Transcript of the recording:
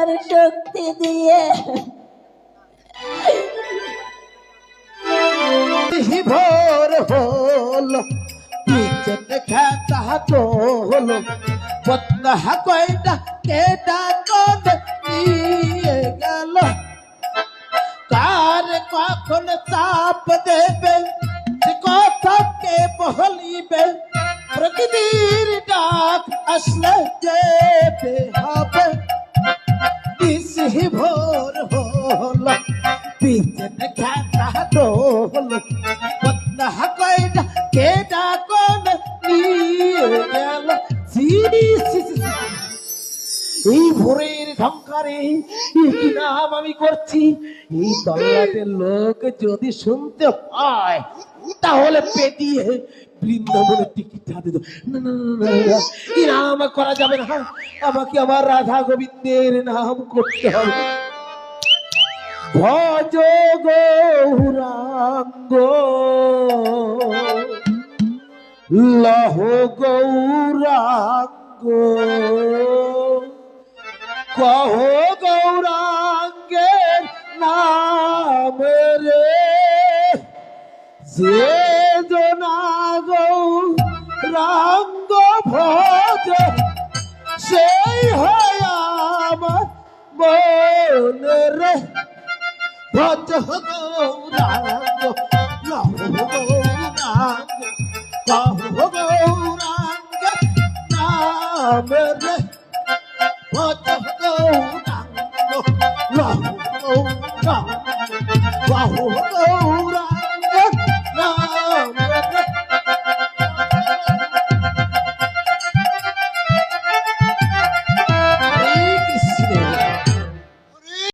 তোমার শক্তি দিয়ে ভোর হলো পিছনে খেতা হলো পত্তা কয়টা কেটা কোন নিয়ে গেল কার কখন চাপ দেবে সে কথা কে বলিবে প্রকৃতির ডাক আসলে যেতে হবে ভোর হলো পিছনে খেতা হলো পত্তা কয়টা কেটা কোন নিয়ে গেল এই ভোরের ঝংকারে কি নাম আমি করছি এই তল্লাটের লোক যদি শুনতে পায় তাহলে পেটিয়ে বৃন্দাবনের টিকিট হাতে দেব না না না না এই নাম করা যাবে না আমাকে আমার রাধা গোবিন্দের নাম করতে হবে ভজ গৌরাঙ্গ লহ গৌরাঙ্গ কহ গৌরাঙ্গের নাম রে যে জনা গৌরাঙ্গ ভজ সেই হয় আমার মন রে ভজ গৌরাঙ্গ লহ গৌরাঙ্গ কহ